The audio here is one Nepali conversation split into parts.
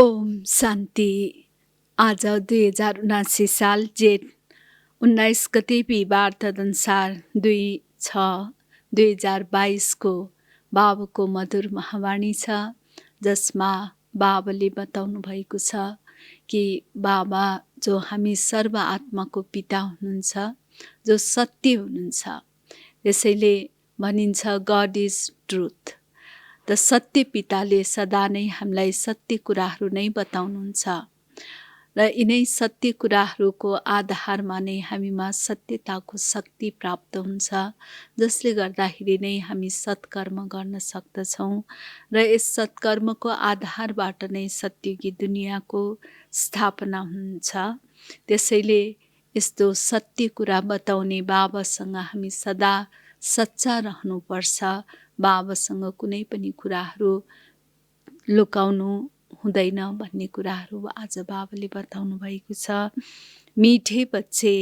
ओम शान्ति। आज 2079 साल जेठ 19 गते बिहिबार तदनुसार 2/6/2022 को बाबाको मधुर महावाणी छ, जसमा बाबाले बताउनु भएको छ कि बाबा जो हामी सर्व आत्माको पिता हुनुहुन्छ, जो सत्य हुनुहुन्छ। त्यसैले भनिन्छ गॉड इज ट्रुथ। त सत्य पिताले सदा नै हामीलाई सत्य कुराहरू नै बताउनुहुन्छ र यिनै सत्य कुराहरूको आधारमा नै हामीमा सत्यताको शक्ति प्राप्त हुन्छ, जसले गर्दाखेरि नै हामी सत्कर्म गर्न सक्दछौँ र यस सत्कर्मको आधारबाट नै सत्युगी दुनियाँको स्थापना हुन्छ। त्यसैले यस्तो सत्य कुरा बताउने बाबासँग हामी सदा सच्चा रहनुपर्छ। बाबासँग कुनै पनि कुराहरू लुकाउनु हुँदैन भन्ने कुराहरू आज बाबाले बताउनु भएको छ। मिठे बच्चे,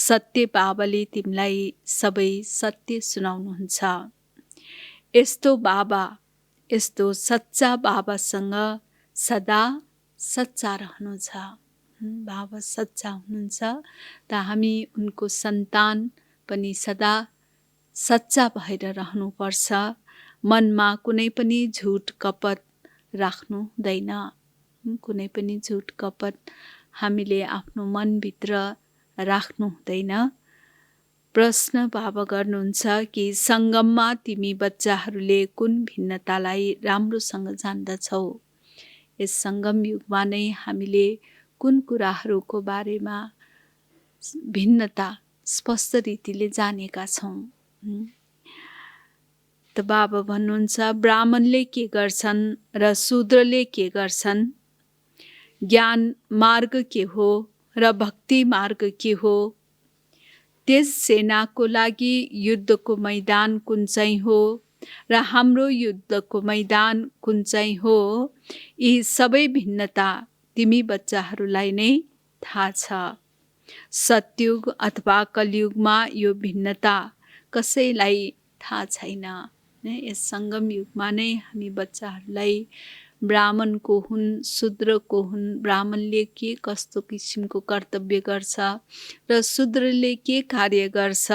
सत्य बाबाले तिमीलाई सबै सत्य सुनाउनुहुन्छ। यस्तो बाबा, यस्तो सच्चा बाबासँग सदा सच्चा रहनु छ। बाबा सच्चा हुनुहुन्छ त हामी उनको सन्तान पनि सदा सच्चा भएर रहनुपर्छ। मनमा कुनै पनि झुट कपट राख्नु हुँदैन। कुनै पनि झुट कपट हामीले आफ्नो मनभित्र राख्नु हुँदैन। प्रश्न बाबा गर्नुहुन्छ कि सङ्गममा तिमी बच्चाहरूले कुन भिन्नतालाई राम्रोसँग जान्दछौ? यस सङ्गम युगमा नै हामीले कुन कुराहरूको बारेमा भिन्नता स्पष्ट रीतिले जानेका छौँ। त बाबा भन्नुहुन्छ ब्राह्मणले के गर्छन् र शूद्रले के गर्छन्? ज्ञान मार्ग के हो र भक्ति मार्ग के हो? त्यस सेनाको लागि युद्धको मैदान कुन चाहिँ हो र हाम्रो युद्धको मैदान कुन चाहिँ हो? यी सबै भिन्नता तिमी बच्चाहरूलाई नै थाहा छ। सतयुग अथवा कलियुगमा यो भिन्नता कसैलाई थाहा छैन। यस सङ्गम युगमा नै हामी बच्चाहरूलाई ब्राह्मणको हुन्, शूद्रको हुन्, ब्राह्मणले के कस्तो किसिमको कर्तव्य गर्छ र शूद्रले के कार्य गर्छ,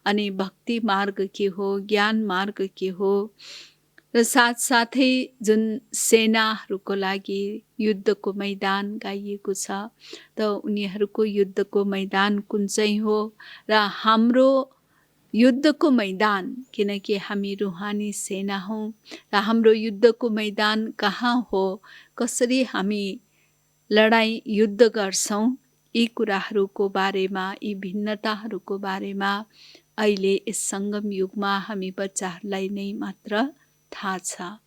अनि भक्ति मार्ग के हो, ज्ञान मार्ग के हो र साथसाथै जुन सेनाहरूको लागि युद्धको मैदान गाइएको छ, त उनीहरूको युद्धको मैदान कुन चाहिँ हो र हाम्रो युद्धको मैदान, किनकि हामी रुहानी सेना हौँ र हाम्रो युद्धको मैदान कहाँ हो, कसरी हामी लडाईँ युद्ध गर्छौँ, यी कुराहरूको बारेमा, यी भिन्नताहरूको बारेमा अहिले यस सङ्गम युगमा हामी बच्चाहरूलाई नै मात्र थाहा छ।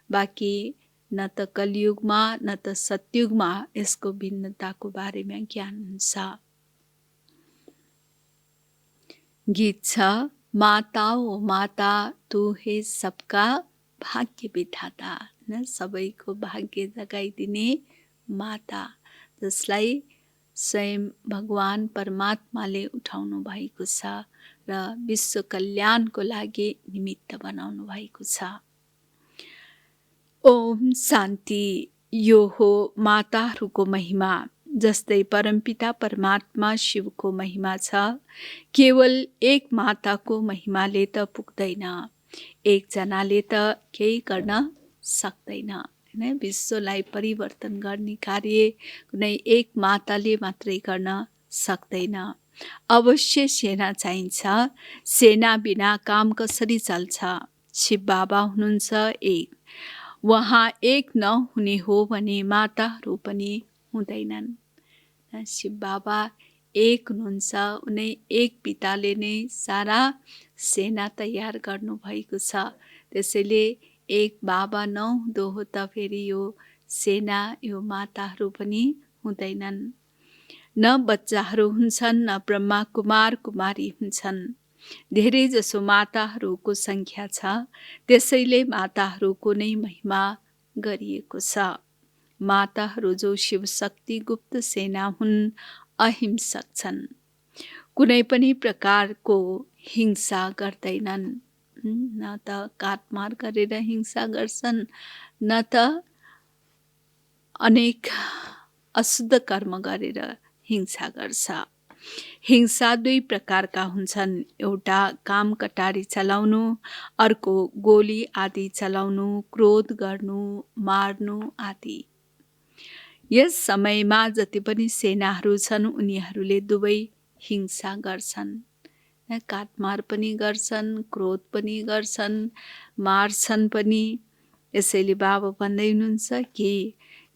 बाँकी न त कलियुगमा न त सतयुगमा यसको भिन्नताको बारेमा ज्ञान हुन्छ। गीत छ माता ओ माता तू हे सबका भाग्य विधाता। न सबैको भाग्य जगाइदिने माता, जसलाई स्वयं भगवान परमात्माले उठाउनु भएको छ र विश्व कल्याणको लागि निमित्त बनाउनु भएको छ। ओम शान्ति। यो हो माताहरूको महिमा। जस्तै परमपिता परमात्मा शिवको महिमा छ, केवल एक माताको महिमाले त पुग्दैन। एकजनाले त केही गर्न सक्दैन। हैन, विश्वलाई परिवर्तन गर्ने कार्य कुनै एक माताले मात्रै गर्न सक्दैन। अवश्य सेना चाहिन्छ। सेना बिना काम कसरी चल्छ? शिव बाबा हुनुहुन्छ एक। उहाँ एक नहुने हो भने माताहरू पनि हुँदैनन्। शिव बाबा एक हुनुहुन्छ। उनै एक पिताले नै सारा सेना तयार गर्नुभएको छ। त्यसैले एक बाबा नहुँदो हो त फेरि यो सेना, यो माताहरू पनि हुँदैनन्। न बच्चाहरू हुन्छन्, न ब्रह्मा कुमार कुमारी हुन्छन्। धेरै जसो माताहरूको सङ्ख्या छ, त्यसैले माताहरूको नै महिमा गरिएको छ। माताहरू जो शिव शक्ति गुप्त सेना हुन्, अहिंसक छन्। कुनै पनि प्रकारको हिंसा गर्दैनन्। न त काटमार गरेर हिंसा गर्छन्, न त अनेक अशुद्ध कर्म गरेर हिंसा गर्छ। हिंसा दुई प्रकारका हुन्छन्, एउटा काम कटारी चलाउनु, अर्को गोली आदि चलाउनु, क्रोध गर्नु, मार्नु आदि। यस समयमा जति पनि सेनाहरू छन् उनीहरूले दुवै हिंसा गर्छन्, काटमार पनि गर्छन्, क्रोध पनि गर्छन्, मार्छन् पनि। यसैले बाबा भन्दै हुनुहुन्छ कि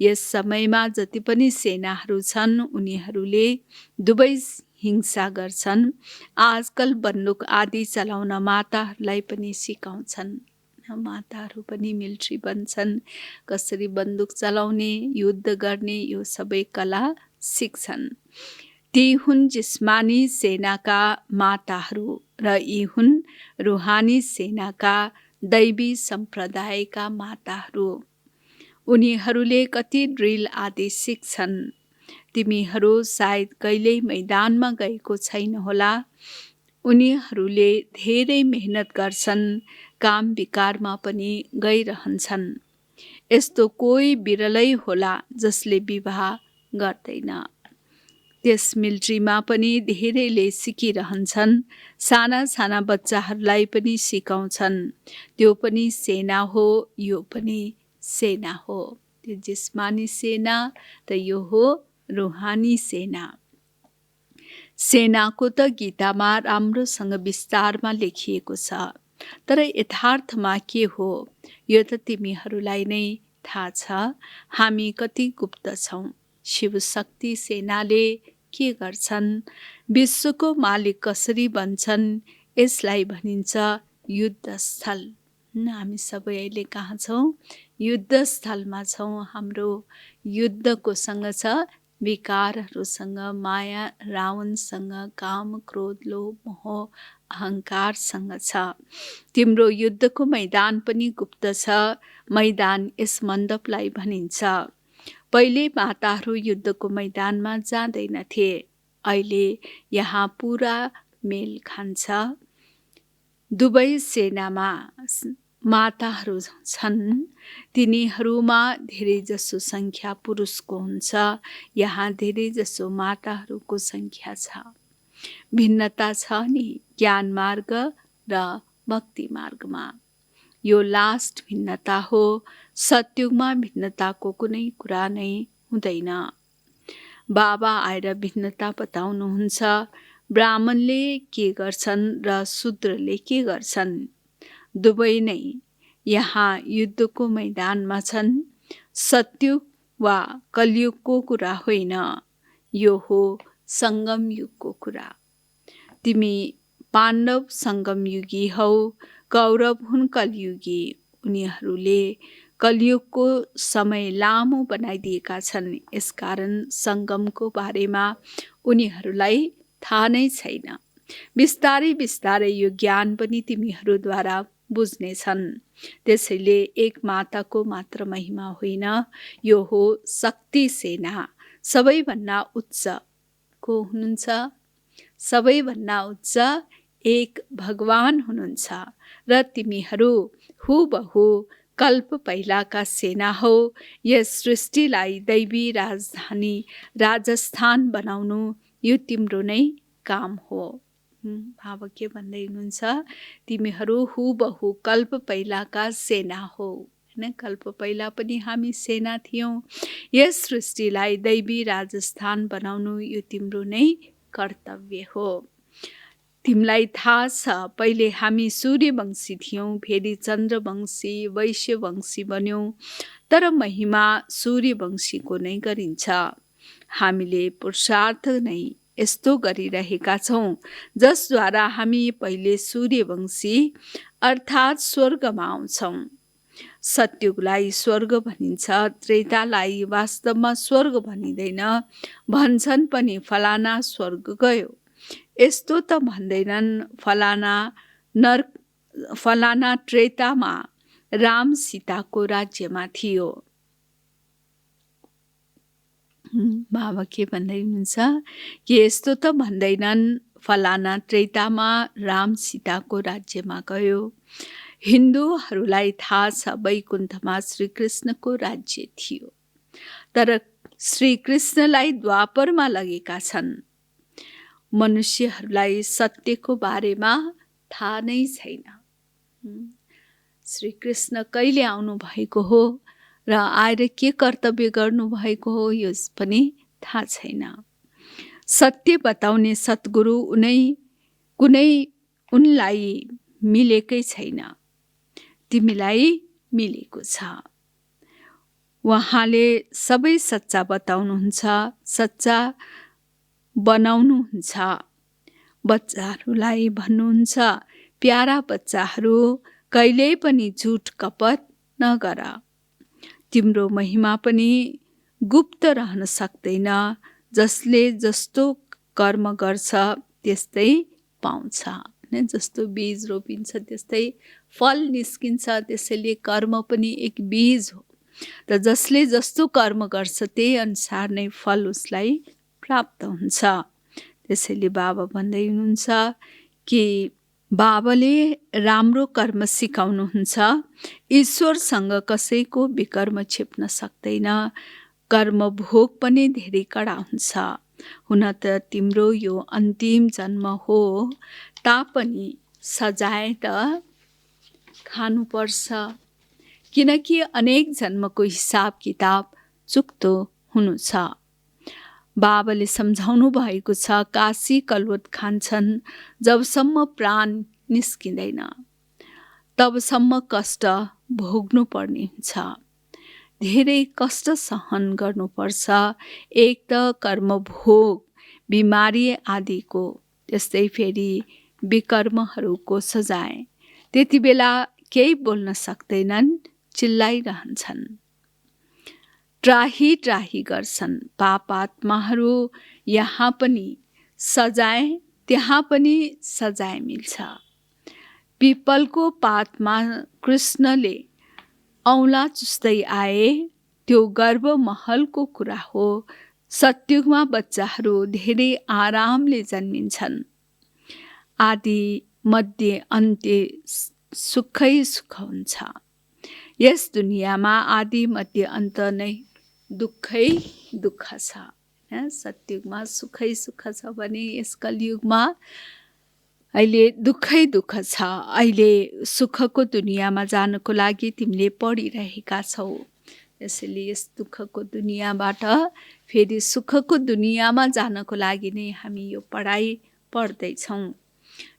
यस समयमा जति पनि सेनाहरू छन् उनीहरूले दुवै हिंसा गर्छन्। आजकल बन्दुक आदि चलाउन माताहरूलाई पनि सिकाउँछन्। माताहरू पनि मिलिट्री बन्छन्, कसरी बन्दुक चलाउने, युद्ध गर्ने, यो सबै कला सिक्छन्। ती हुन् जिस्मानी सेनाका माताहरू र यी हुन् रुहानी सेनाका दैवी सम्प्रदायका माताहरू। उनीहरूले कति ड्रिल आदि सिक्छन्। तिमीहरू सायद कहिल्यै मैदानमा गएको छैन होला। उनीहरूले धेरै मेहनत गर्छन्, काम विकारमा पनि गइरहन्छन्। यस्तो कोही बिरलै होला जसले विवाह गर्दैन। त्यस मिलिट्रीमा पनि धेरैले सिकिरहन्छन्। साना साना बच्चाहरूलाई पनि सिकाउँछन्। त्यो पनि सेना हो, यो पनि सेना हो। त्यो जिस्मानी सेना त यो हो रुहानी सेना। सेनाको त गीतामा राम्रोसँग विस्तारमा लेखिएको छ, तर यथार्थमा के हो यो त तिमीहरूलाई नै थाहा छ। हामी कति गुप्त छौँ। शिवशक्ति सेनाले के गर्छन्, विश्वको मालिक कसरी बन्छन्, यसलाई भनिन्छ युद्धस्थल। हामी सबै अहिले कहाँ छौँ? युद्धस्थलमा छौँ। हाम्रो युद्धको सँग छ विकारहरूसँग, माया रावणसँग, काम क्रोध लोभ मोह अहङ्कारसँग छ। तिम्रो युद्धको मैदान पनि गुप्त छ। मैदान यस मण्डपलाई भनिन्छ। पहिले माताहरू युद्धको मैदानमा जाँदैनथे। अहिले यहाँ पुरा मेल खान्छ। दुवै सेनामा माताहरू छन्। तिनीहरूमा धेरै जसो सङ्ख्या पुरुषको हुन्छ। यहाँ धेरै जसो माताहरूको सङ्ख्या छ। भिन्नता छ नि ज्ञान मार्ग र भक्ति मार्गमा। यो लास्ट भिन्नता हो। सत्युगमा भिन्नताको कुनै कुरा नै हुँदैन। बाबा आएर भिन्नता बताउनुहुन्छ। ब्राह्मणले के गर्छन् र शूद्रले के गर्छन्, दुवै नै यहाँ युद्धको मैदानमा छन्। सत्युग वा कलियुगको कुरा होइन, यो हो सङ्गम युगको कुरा। तिमी पाण्डव सङ्गम युगी हौ, कौरव हुन् कलियुगी। उनीहरूले कलियुगको समय लामो बनाइदिएका छन्। यसकारण सङ्गमको बारेमा उनीहरूलाई थाहा नै छैन। बिस्तारै बिस्तारै यो ज्ञान पनि तिमीहरूद्वारा बुझ्नेछन्। त्यसैले एक माताको मात्र महिमा होइन, यो हो शक्ति सेना। सबैभन्दा उच्च को हुनुहुन्छ? सबैभन्दा उच्च एक भगवान हुनुहुन्छ र तिमीहरू हुबहु कल्प पहिलाका सेना हौ। यस सृष्टिलाई दैवी राजधानी राजस्थान बनाउनु यो तिम्रो नै काम हो। बाबा के भन्दै हुनुहुन्छ? तिमीहरू हुबहु कल्प पहिलाका सेना हो। हैन, कल्प पहिला पनि हामी सेना थियौँ। यस सृष्टिलाई दैवी राजस्थान बनाउनु यो तिम्रो नै कर्तव्य हो। तिमीलाई थाहा छ पहिले हामी सूर्यवंशी थियौँ, फेरि चन्द्रवंशी, वैश्यवंशी बन्यौँ। तर महिमा सूर्यवंशीको नै गरिन्छ। हामीले पुरुषार्थ नै यस्तो गरिरहेका छौँ जसद्वारा हामी पहिले सूर्यवंशी अर्थात् स्वर्गमा आउँछौँ। सत्युगलाई स्वर्ग भनिन्छ, त्रेतालाई वास्तवमा स्वर्ग भनिँदैन। भन्छन् पनि फलाना स्वर्ग गयो, यस्तो त भन्दैनन्। फलाना त्रेतामा राम सीताको राज्यमा थियो। बाबा के भन्दै हुनुहुन्छ कि यस्तो त भन्दैनन्। फलाना त्रेतामा राम सीताको राज्यमा गयो। हिन्दूहरूलाई थाहा छ वैकुण्ठमा श्रीकृष्णको राज्य थियो। तर श्रीकृष्णलाई द्वापरमा लगेका छन्। मनुष्यहरूलाई सत्यको बारेमा थाहा नै छैन। श्रीकृष्ण कहिले आउनु भएको हो र आएर के कर्तव्य गर्नुभएको हो यो पनि थाहा छैन। सत्य बताउने सद्गुरु कुनै उनलाई मिलेकै छैन। तिमीलाई मिलेको छ। उहाँले सबै सच्चा बताउनुहुन्छ, सच्चा बनाउनुहुन्छ। बच्चाहरूलाई भन्नुहुन्छ, प्यारा बच्चाहरू, कहिल्यै पनि झुट कपट नगर। तिम्रो महिमा पनि गुप्त रहन सक्दैन। जसले जस्तो कर्म गर्छ त्यस्तै पाउँछ। जस्तो बीज रोपिन्छ त्यस्तै फल निस्किन्छ। त्यसैले कर्म पनि एक बीज हो र जसले जस्तो कर्म गर्छ त्यही अनुसार नै फल उसलाई प्राप्त हुन्छ। त्यसैले बाबा भन्दै हुनुहुन्छ कि बाबाले राम्रो कर्म सिकाउनुहुन्छ। ईश्वरसँग कसैको विकर्म छिप्न सक्दैन। कर्म भोग पनि धेरै कडा हुन्छ। हुन त तिम्रो यो अन्तिम जन्म हो, तापनि सजाय त खानुपर्छ। किनकि अनेक जन्मको हिसाब किताब चुक्तो हुनु छ। बाबाले सम्झाउनु भएको छ, काशी कलवत खान्छन् जबसम्म प्राण निस्किँदैन तबसम्म कष्ट भोग्नु पर्ने हुन्छ। धेरै कष्ट सहन गर्नुपर्छ। एक त कर्मभोग, बिमारी आदिको, त्यस्तै फेरि विकर्महरूको सजाय। त्यति बेला केही बोल्न सक्दैनन्, चिल्लाइरहन्छन्, ट्राही ट्राही गर्छन्। पाप आत्माहरू यहाँ पनि सजाय, त्यहाँ पनि सजाय मिल्छ। पिपलको पातमा कृष्णले औँला चुस्दै आए, त्यो गर्व महलको कुरा हो। सत्युगमा बच्चाहरू धेरै आरामले जन्मिन्छन्। आदि मध्य अन्त्य सुखै सुख हुन्छ। यस दुनियाँमा आदि मध्य अन्त नै दुःखै दुःख छ। सत्युगमा सुखै सुख छ भने यस कलियुगमा अहिले दुःखै दुःख छ। अहिले सुखको दुनियाँमा जानको लागि तिमीले पढिरहेका छौ। यसैले यस दुःखको दुनियाँबाट फेरि सुखको दुनियाँमा जानको लागि नै हामी यो पढाइ पढ्दैछौँ।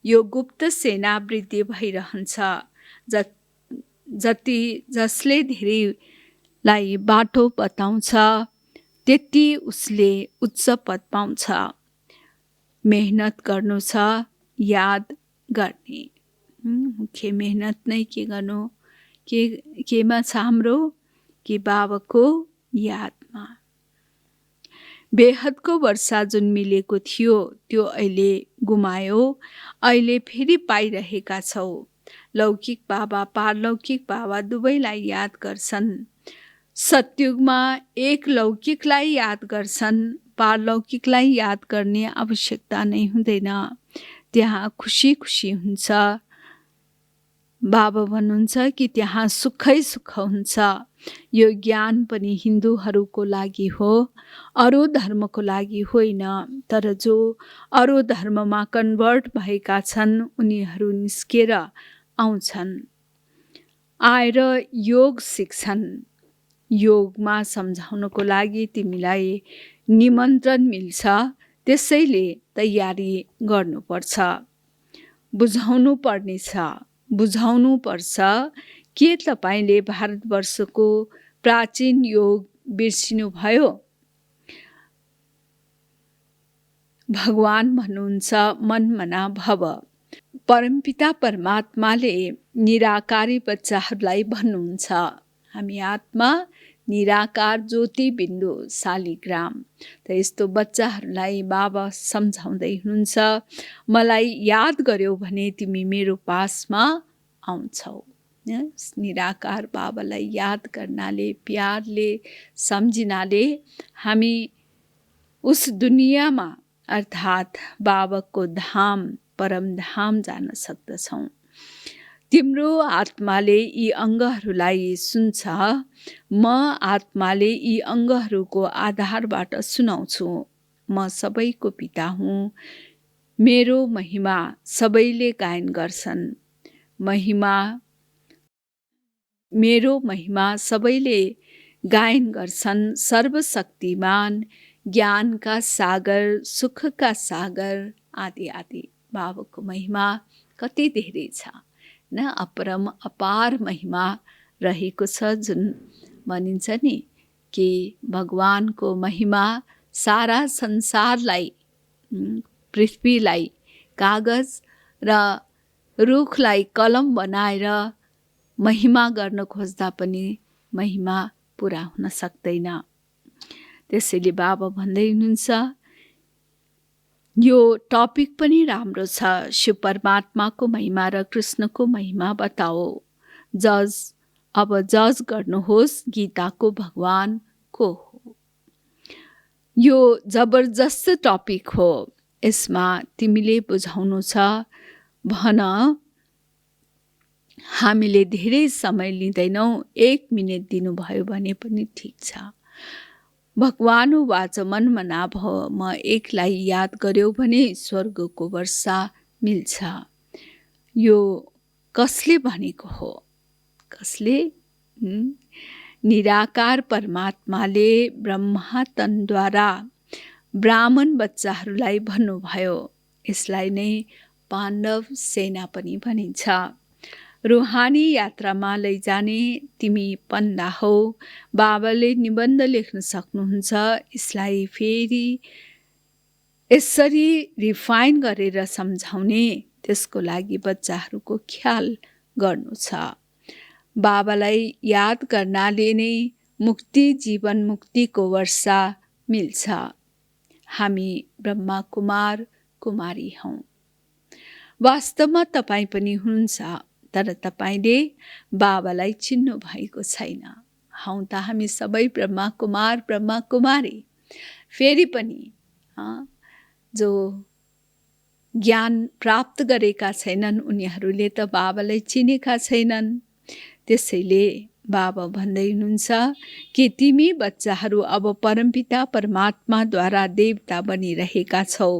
यो गुप्त सेना वृद्धि भइरहन्छ। जसले धेरैलाई बाटो बताउँछ त्यति उसले उच्च पद पाउँछ। मेहनत गर्नु छ, याद गर्ने। मुख्य मेहनत नै के गर्नु, केमा छ हाम्रो, कि बाबाको यादमा। बेहदको वर्षा जुन मिलेको थियो त्यो अहिले गुमायो, अहिले फेरि पाइरहेका छौ। लौकिक बाबा पारलौकिक बाबा दुवैलाई याद गर्छन्। सत्युगमा एक लौकिकलाई याद गर्छन्, पारलौकिकलाई याद गर्ने आवश्यकता नै हुँदैन। त्यहाँ खुसी खुसी हुन्छ। बाबा भन्नुहुन्छ कि त्यहाँ सुखै सुख हुन्छ। यो ज्ञान पनि हिन्दूहरूको लागि हो, अरू धर्मको लागि होइन। तर जो अरू धर्ममा कन्भर्ट भएका छन् उनीहरू निस्केर आउँछन्, आएर योग सिक्छन्। योगमा सम्झाउनको लागि तिमीलाई निमन्त्रण मिल्छ। त्यसैले तयारी गर्नुपर्छ। बुझाउनु पर्नेछ, बुझाउनु पर्छ। के तपाईले भारतवर्षको प्राचीन योग बिर्सिनु भयो? भगवान भन्नुहुन्छ मनमना भव। परमपिता परमात्माले निराकारी बच्चाहरूलाई भन्नुहुन्छ, हामी आत्मा निराकार ज्योति बिन्दु शालिग्राम। त यस्तो बच्चाहरूलाई बाबा सम्झाउँदै हुनुहुन्छ, मलाई याद गर्यौ भने तिमी मेरो पासमा आउँछौ। निराकार बाबालाई याद गर्नाले, प्यारले सम्झिनाले हामी उस दुनियाँमा अर्थात् बाबाको धाम, परम धाम जान सक्दछौँ। तिम्रो आत्माले यी अङ्गहरूलाई सुन्छ, म आत्माले यी अङ्गहरूको आधारबाट सुनाउँछु। म सबैको पिता हुँ, मेरो महिमा सबैले गायन गर्छन्। मेरो महिमा सबैले गायन गर्छन्। सर्वशक्तिमान, ज्ञानका सागर, सुखका सागर, आदि आदि। बाबाको महिमा कति धेरै छ न, अपरम अपार महिमा रहेको छ। जुन भनिन्छ नि कि भगवानको महिमा सारा संसारलाई, पृथ्वीलाई कागज र रुखलाई कलम बनाएर महिमा गर्न खोज्दा पनि महिमा पुरा हुन सक्दैन। त्यसैले बाबा भन्दै हुनुहुन्छ, यो टपिक पनि राम्रो छ, शिव परमात्माको महिमा र कृष्णको महिमा बताओ। अब जज गर्नुहोस्, गीताको भगवान को हो। यो जबरजस्त टपिक हो, यसमा तिमीले बुझाउनु छ भन। हामीले धेरै समय लिँदैनौँ, 1 मिनेट दिनुभयो भने पनि ठिक छ। भगवान वाच मनमना भव, म एकलाई याद गर्यो भने स्वर्गको वर्षा मिल्छ। यो कसले भनेको हो? कसले? निराकार परमात्माले ब्रह्मा तनद्वारा ब्राह्मण बच्चाहरूलाई भन्नुभयो। यसलाई नै पाण्डव सेना पनि भनिन्छ। रुहानी यात्रामा लैजाने तिमी पन्दा हौ। बाबाले निबन्ध लेख्न सक्नुहुन्छ। यसलाई फेरि यसरी रिफाइन गरेर सम्झाउने, त्यसको लागि बच्चाहरूको ख्याल गर्नु छ। बाबालाई याद गर्नाले नै मुक्ति, जीवन मुक्तिको वर्षा मिल्छ। हामी ब्रह्मा कुमार कुमारी हौँ। वास्तवमा तपाईँ पनि हुनुहुन्छ, तर तपाईँले बाबालाई चिन्नु भएको छैन। हौँ त हामी सबै ब्रह्मा कुमार ब्रह्मा कुमारी। फेरि पनि जो ज्ञान प्राप्त गरेका छैनन्, उनीहरूले त बाबालाई चिनेका छैनन्। त्यसैले बाबा भन्दै हुनुहुन्छ कि तिमी बच्चाहरू अब परमपिता परमात्माद्वारा देवता बनिरहेका छौ।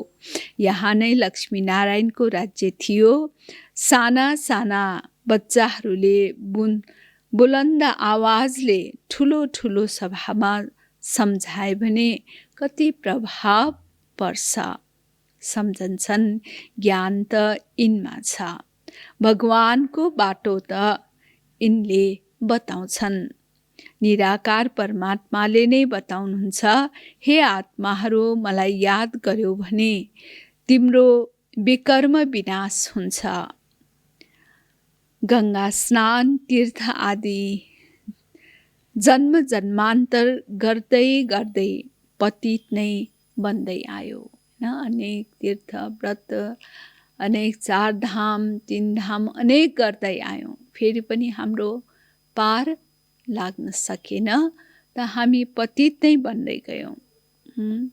यहाँ नै लक्ष्मीनारायणको राज्य थियो। साना साना बच्चाहरूले बुलन्द आवाजले ठुलो ठुलो सभामा सम्झाए भने कति प्रभाव पर्छ। सम्झन्छन्, ज्ञान त यिनमा छ। भगवानको बाटो त यिनले बताउँछन्। निराकार परमात्माले नै बताउनुहुन्छ, हे आत्माहरू, मलाई याद गर्यो भने तिम्रो विकर्म विनाश हुन्छ। गङ्गा स्नान, तीर्थ आदि जन्म जन्मान्तर गर्दै गर्दै पतित नै बन्दै आयो। अनेक तीर्थ व्रत, अनेक 4 धाम 3 धाम अनेक गर्दै आयौँ। फेरि पनि हाम्रो पार लाग्न सकेन, त हामी पतित नै बन्दै गयौँ।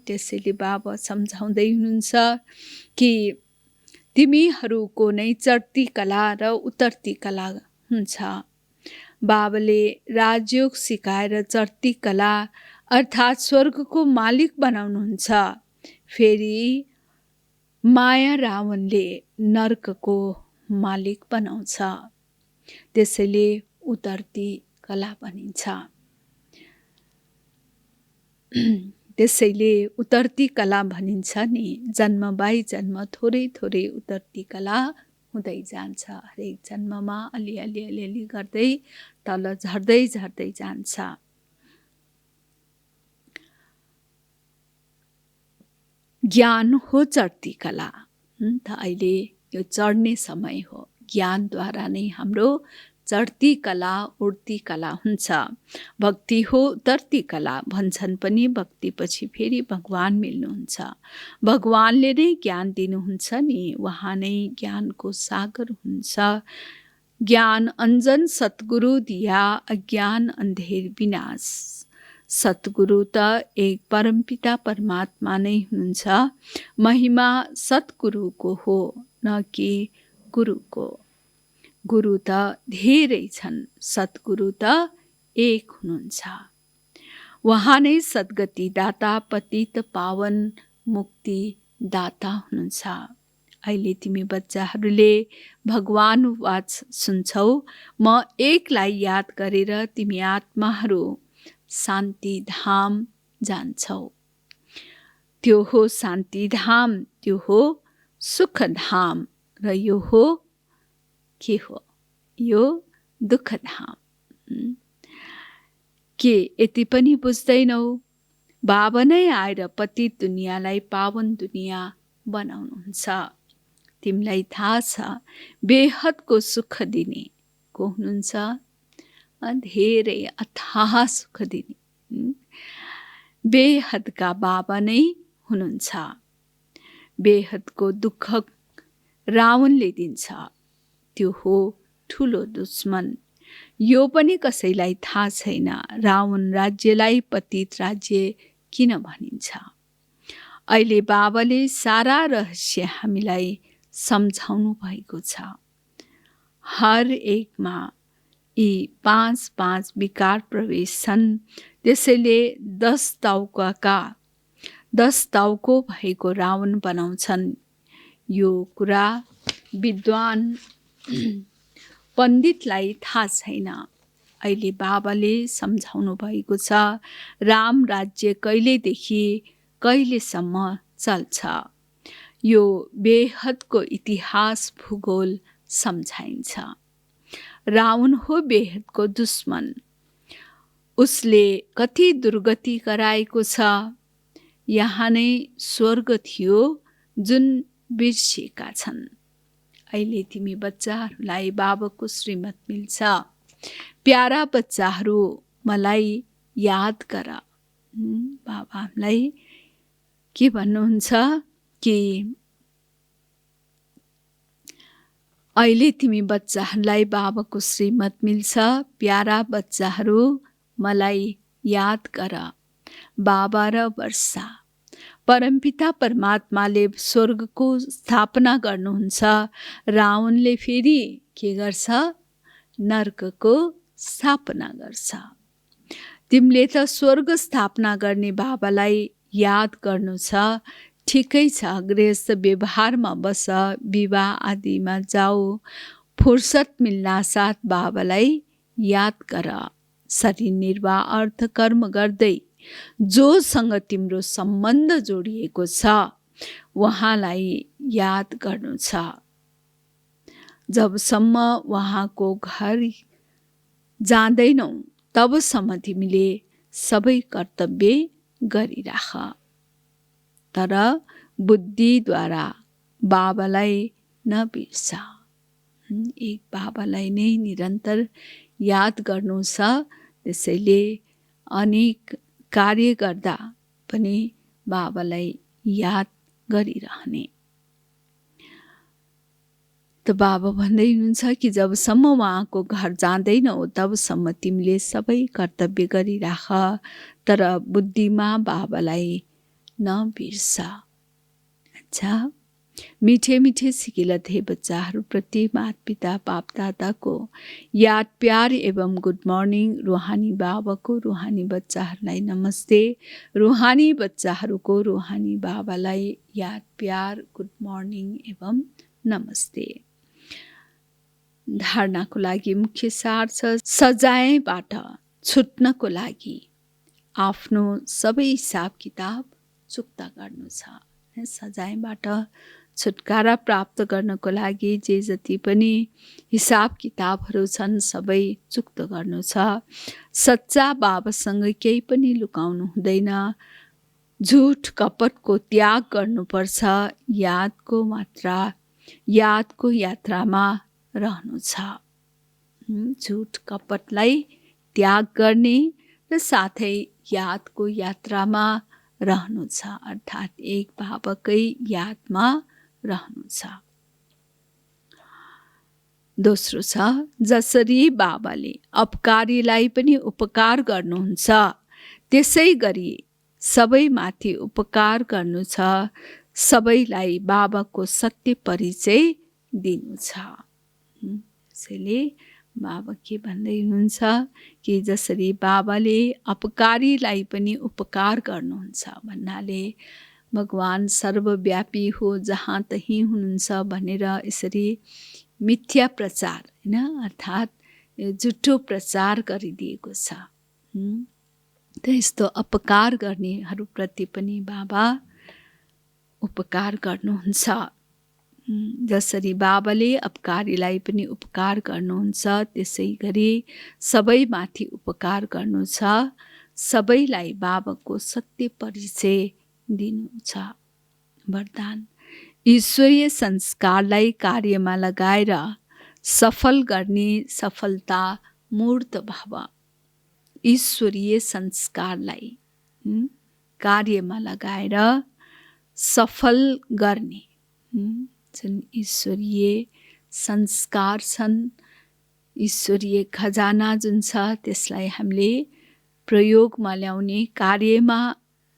त्यसैले बाबा सम्झाउँदै हुनुहुन्छ कि तिमीहरूको नै चढ्ती कला र उतर्ती कला हुन्छ। बाबाले राजयोग सिकाएर चढ्ती कला अर्थात् स्वर्गको मालिक बनाउनुहुन्छ। फेरि माया रावणले नर्कको मालिक बनाउँछ। त्यसैले उतर्ती कला भनिन्छ। त्यसैले उतर्ती कला भनिन्छ नि। जन्म बाई जन्म थोरै थोरै उतर्ती कला हुँदै जान्छ। हरेक जन्ममा अलिअलि अलिअलि गर्दै तल झर्दै झर्दै जान्छ। ज्ञान हो चढ्ती कला। त अहिले यो चढ्ने समय हो। ज्ञानद्वारा नै हाम्रो चढ्ती कला उड्ती कला हुन्छ। भक्ति हो उतर्ती कला भन्छन् पनि भक्तिपछि फेरि भगवान मिल्नुहुन्छ। भगवानले नै ज्ञान दिनुहुन्छ नि, उहाँ नै ज्ञानको सागर हुन्छ। ज्ञान अञ्जन सद्गुरु दिया, अज्ञान अन्धेर विनाश। सद्गुरु त एक परमपिता परमात्मा नै हुनुहुन्छ। महिमा सद्गुरुको हो, न कि गुरुको। गुरु त धेरै छन्, सद्गुरु त एक हुनुहुन्छ। उहाँ नै सद्गति दाता, पतित पावन मुक्ति दाता हुनुहुन्छ। अहिले तिमी बच्चाहरूले भगवान वाच सुन्छौ, म एकलाई याद गरेर तिमी आत्माहरू शान्ति धाम जान्छौ। त्यो हो शान्ति धाम, त्यो हो सुख धाम, र यो हो के हो? यो दुःख धाम। के यति पनि बुझ्दैनौ? बाबा नै आएर पतित दुनियाँलाई पावन दुनियाँ बनाउनुहुन्छ। तिमीलाई थाहा छ बेहदको सुख दिने को हुनुहुन्छ? धेरै अथाह सुख दिने बेहदका बाबा नै हुनुहुन्छ। बेहदको दुःख रावणले दिन्छ, त्यो हो ठुलो दुश्मन। यो पनि कसैलाई थाहा छैन, रावण राज्यलाई पतित राज्य किन भनिन्छ। अहिले बाबाले सारा रहस्य हामीलाई सम्झाउनु भएको छ। हर एकमा यी 5 विकार प्रवेश छन्। त्यसैले 10 टाउको भएको रावण बनाउँछन्। यो कुरा विद्वान पण्डितलाई थाहा छैन। अहिले बाबाले सम्झाउनु भएको छ, राम राज्य कहिलेदेखि कहिलेसम्म चल्छ। यो बेहदको इतिहास भूगोल सम्झाइन्छ। रावण हो बेहदको दुश्मन। उसले कति दुर्गति गराएको छ। यहाँ नै स्वर्ग थियो जुन बिर्सिएका छन्। अहिले तिमी बच्चाहरूलाई बाबाको श्रीमत मिल्छ। प्यारा बच्चाहरू, मलाई याद गर। बाबा हामीलाई के भन्नुहुन्छ कि अहिले तिमी बच्चाहरूलाई बाबाको श्रीमत मिल्छ। प्यारा बच्चाहरू, मलाई याद गर। बाबा र वर्षा, परमपिता परमात्माले स्वर्गको स्थापना गर्नुहुन्छ। रावणले फेरि के गर्छ? नर्कको स्थापना गर्छ। तिमीले त स्वर्ग स्थापना गर्ने बाबालाई याद गर्नु छ। ठिकै छ, गृहस्थ व्यवहारमा बस, विवाह आदिमा जाऊ। फुर्सद मिल्ना साथ बाबालाई याद गर। शरीर निर्वाह अर्थ कर्म गर्दै जोसँग तिम्रो सम्बन्ध जोडिएको छ उहाँलाई याद गर्नु छ। जबसम्म उहाँको घर जाँदैनौ तबसम्म तिमीले सबै कर्तव्य गरिराख। तर बुद्धिद्वारा बाबालाई नबिर्स। एक बाबालाई नै निरन्तर याद गर्नु छ। त्यसैले अनेक कार्य गर्दा पनि बाबालाई याद गरिरहने। त बाबा भन्दै हुनुहुन्छ कि जबसम्म उहाँको घर जाँदैनौ तबसम्म तिमीले सबै कर्तव्य गरिराख। तर बुद्धिमा बाबालाई नबिर्स। अच्छा, मीठे मीठे सिकिलत हे बच्चाहरूप्रति माता पिता बाप दादाको याद प्यार एवं गुड मर्निङ। रूहानी बाबाको रूहानी बच्चाहरूलाई नमस्ते। रूहानी बच्चाहरूको रूहानी बाबालाई याद प्यार गुड मर्निङ एवं नमस्ते। धारणाको लागि मुख्य सार छ, सजायबाट छुट्नको लागि आफ्नो सबै हिसाब किताब चुक्ता गर्नु छ। सजायबाट छुटकारा प्राप्त गर्नको लागि जे जति पनि हिसाब किताबहरू छन् सबै चुक्त गर्नु छ। सच्चा बाबासँग केही पनि लुकाउनु हुँदैन। झुट कपटको त्याग गर्नुपर्छ। यादको यात्रामा रहनु छ। झुट कपटलाई त्याग गर्ने र साथै यादको यात्रामा रहनु छ, अर्थात् एक बाबाकै यादमा रहनु छ। दोस्रो छ, जसरी बाबाले अपकारीलाई पनि उपकार गर्नुहुन्छ त्यसै गरी सबैमाथि उपकार गर्नु छ। सबैलाई बाबाको सत्य परिचय दिनु छ। त्यसैले बाबा के भन्दै हुनुहुन्छ कि जसरी बाबाले अपकारीलाई पनि उपकार गर्नुहुन्छ भन्नाले भगवान सर्वव्यापी हो, जहाँ तहीँ हुनुहुन्छ भनेर यसरी मिथ्या प्रचार हैन, अर्थात् झुटो प्रचार गरिदिएको छ। त यस्तो अपकार गर्नेहरूप्रति पनि बाबा उपकार गर्नुहुन्छ। जसरी बाबाले अपकारीलाई पनि उपकार गर्नुहुन्छ, त्यसै गरी सबैमाथि उपकार गर्नु छ। सबैलाई बाबाको सत्य परिचय दिनु छ। वरदान: ईश्वरीय संस्कारलाई कार्यमा लगाएर सफल गर्ने सफलता मूर्त भव। ईश्वरीय संस्कारलाई कार्यमा लगाएर सफल गर्ने जुन ईश्वरीय संस्कार छन्, ईश्वरीय खजाना जुन छ, त्यसलाई हामीले प्रयोगमा ल्याउने, कार्यमा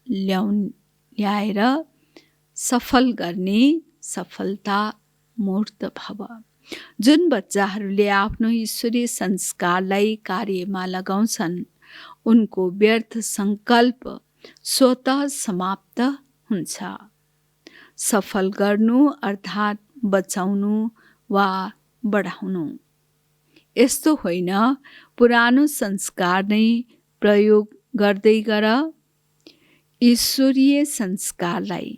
ल्याएर सफल गर्ने सफलता मूर्त भव। जुन बच्चाहरूले आफ्नो ईश्वरीय संस्कारलाई कार्यमा लगाउँछन्, उनको व्यर्थ संकल्प स्वतः समाप्त हुन्छ। सफल गर्नु अर्थात् बचाउनु वा बढाउनु। यस्तो होइन पुरानो संस्कार नै प्रयोग गर्दै गर। ईश्वरीय संस्कारलाई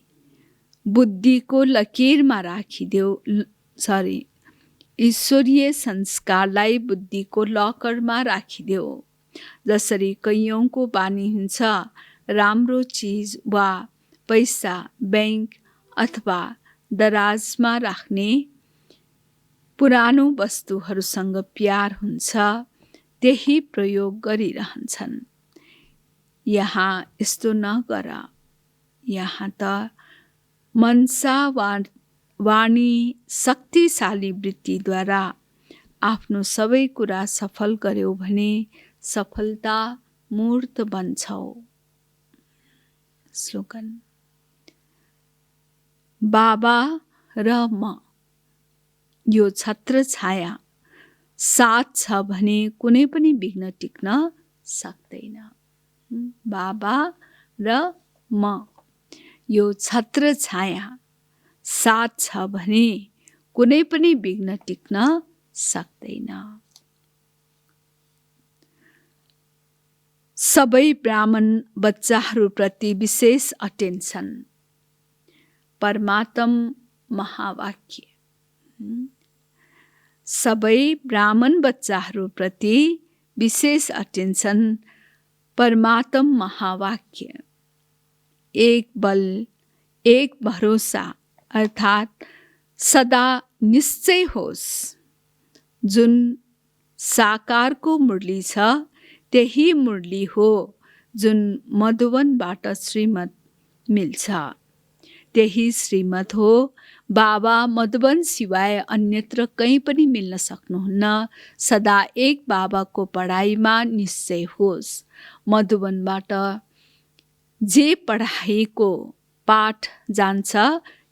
बुद्धिको लकीरमा राखिदेऊ। ईश्वरीय संस्कारलाई बुद्धिको लकरमा राखिदेऊ। जसरी कैयौंको बानी हुन्छ, राम्रो चिज वा पैसा बैंक अथवा दराजमा राख्ने, पुरानो वस्तुहरूसँग प्यार हुन्छ, त्यही प्रयोग गरिरहन्छन्। यहाँ यस्तो नगर। यहाँ त मनसा वाणी शक्तिशाली वृत्तिद्वारा आफ्नो सबै कुरा सफल गर्यौ भने सफलता मूर्त बन्छौ। स्लोगन: बाबा र म यो छत्र छाया साथ छ भने कुनै पनि विघ्न टिक्न सक्दैन। बाबा र म यो छत्र छाया साथ छ भने कुनै पनि विघ्न टिक्न सक्दैन। सबै ब्राह्मण बच्चाहरूप्रति विशेष अटेन्सन। परमात्म महावाक्य। सबै ब्राह्मण बच्चाहरूप्रति विशेष अटेन्सन। परमात्म महावाक्य। एक बल एक भरोसा अर्थात् सदा निश्चय होस्। जुन साकारको मुरली छ, त्यही मुरली हो जुन मधुवनबाट श्रीमत मिल्छ। त्यही श्रीमत हो। बाबा मधुवन सिवाय अन्यत्र कहीँ पनि मिल्न सक्नुहुन्न। सदा एक बाबाको पढाइमा निश्चय होस्। मधुवनबाट जे पढाइको पाठ जान्छ,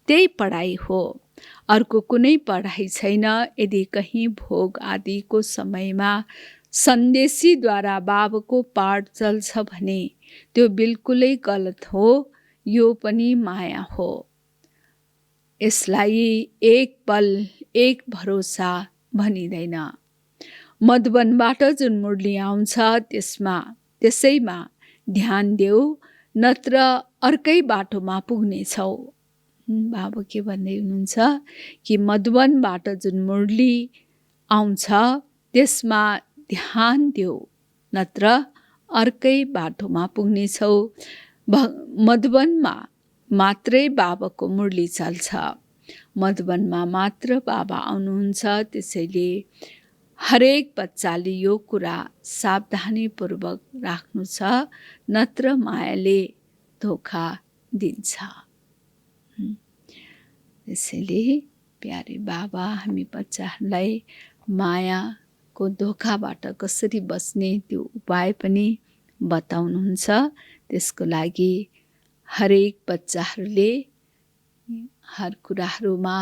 त्यही पढाइ हो। अर्को कुनै पढाइ छैन। यदि कहीँ भोग आदिको समयमा सन्देशीद्वारा बाबाको पाठ चल्छ भने त्यो बिल्कुलै गलत हो। यो पनि माया हो। यसलाई एक बल एक भरोसा भनिँदैन। मधुवनबाट जुन मुरली आउँछ त्यसैमा ध्यान देऊ, नत्र अर्कै बाटोमा पुग्नेछौ। बाबा के भन्दै हुनुहुन्छ कि मधुवनबाट जुन मुरली आउँछ त्यसमा ध्यान देऊ, नत्र अर्कै बाटोमा पुग्नेछौ। मधुवनमा मात्रै बाबाको मुरली चल्छ। मधुवनमा मात्र बाबा आउनुहुन्छ। त्यसैले हरेक बच्चाले यो कुरा सावधानीपूर्वक राख्नु छ, नत्र मायाले धोका दिन्छ। त्यसैले प्यारे बाबा हामी बच्चाहरूलाई मायाको धोकाबाट कसरी बच्ने त्यो उपाय पनि बताउनुहुन्छ। त्यसको लागि हरेक बच्चाहरूले हर कुराहरूमा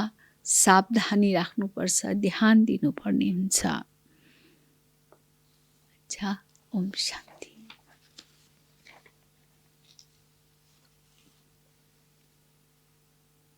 सावधानी राख्नुपर्छ, ध्यान दिनुपर्ने हुन्छ। अच्छा, ओम शान्ति।